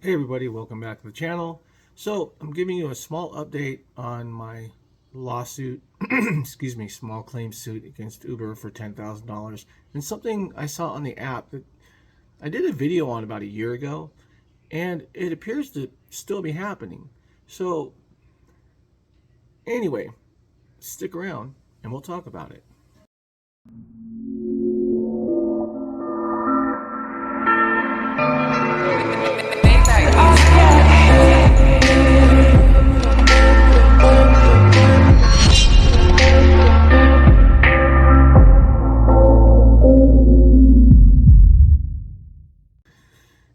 Hey everybody, welcome back to the channel. So I'm giving you a small update on my lawsuit, excuse me, small claim suit against Uber for $10,000, and something I saw on the app that I did a video on about a year ago, and it appears to still be happening. So anyway, stick around and we'll talk about it.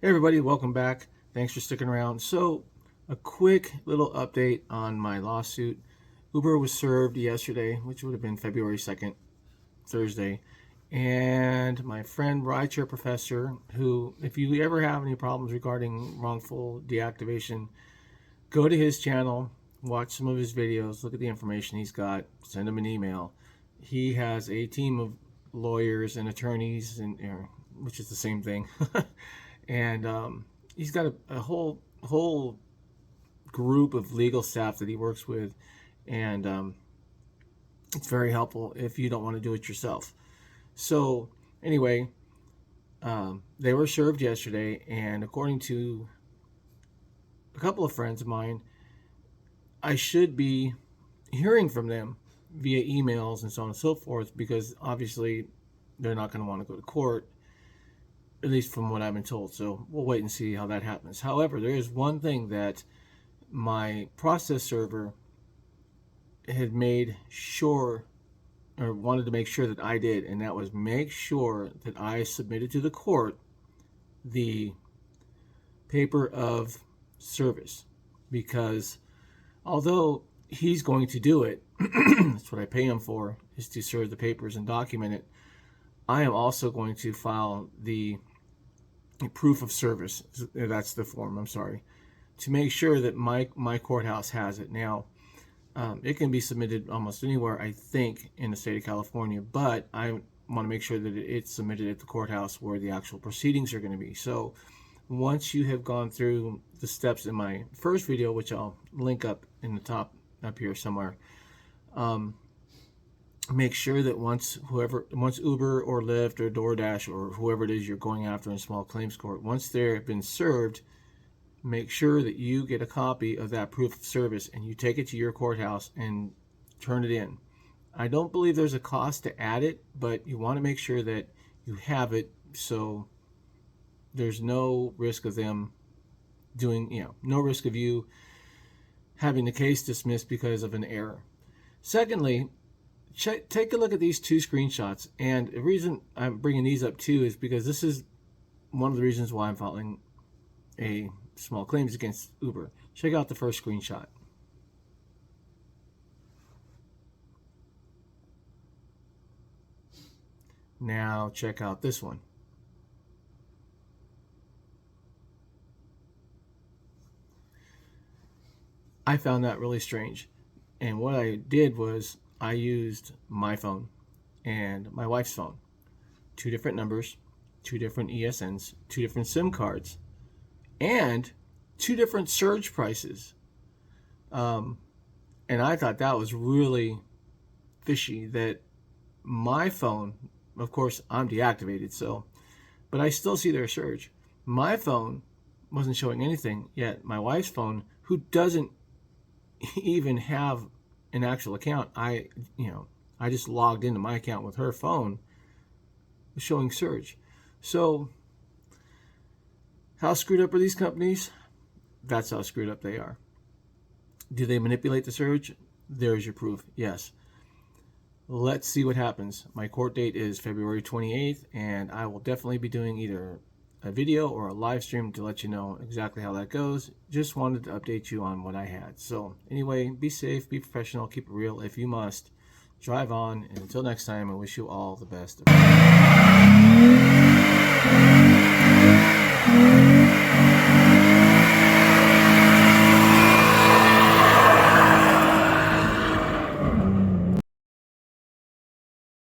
Hey everybody, welcome back. Thanks for sticking around. So a quick little update on my lawsuit. Uber was served yesterday, which would have been February 2nd, Thursday. And my friend Rideshare Professor, who, if you ever have any problems regarding wrongful deactivation, go to his channel, watch some of his videos, look at the information he's got, send him an email. He has a team of lawyers and attorneys, and which is the same thing. And he's got a whole group of legal staff that he works with, and it's very helpful if you don't want to do it yourself. So anyway, they were served yesterday, and according to a couple of friends of mine, I should be hearing from them via emails and so on and so forth, because obviously they're not going to want to go to court, at least from what I've been told. So we'll wait and see how that happens. However, there is one thing that my process server had made sure, or wanted to make sure that I did, and that was make sure that I submitted to the court the paper of service, because although he's going to do it, that's what I pay him for, is to serve the papers and document it, I am also going to file the proof of service, that's the form, I'm sorry, to make sure that my courthouse has it. Now, it can be submitted almost anywhere, I think, in the state of California, but I want to make sure that it's submitted at the courthouse where the actual proceedings are going to be. So once you have gone through the steps in my first video, which I'll link up in the top up here somewhere, make sure that once Uber or Lyft or Doordash or whoever it is you're going after in small claims court, once they've been served, make sure that you get a copy of that proof of service and you take it to your courthouse and turn it in. I don't believe there's a cost to add it, but you want to make sure that you have it, so there's no risk of them doing, no risk of you having the case dismissed because of an error. Secondly, take a look at these two screenshots, and the reason I'm bringing these up too is because this is one of the reasons why I'm filing a small claims against Uber. Check out the first screenshot. Now check out this one. I found that really strange, and what I did was I used my phone and my wife's phone, two different numbers, two different ESNs, two different SIM cards, and two different surge prices. And I thought that was really fishy, that my phone, of course I'm deactivated, so, but I still see their surge. My phone wasn't showing anything, yet my wife's phone, who doesn't even have an actual account, I just logged into my account with her phone, was showing surge. So how screwed up are these companies? That's how screwed up they are. Do they manipulate the surge? There's your proof. Yes. Let's see what happens. My court date is February 28th, and I will definitely be doing either a video or a live stream to let you know exactly how that goes. Just wanted to update you on what I had. So anyway, be safe, be professional, keep it real if you must. Drive on, and until next time, I wish you all the best.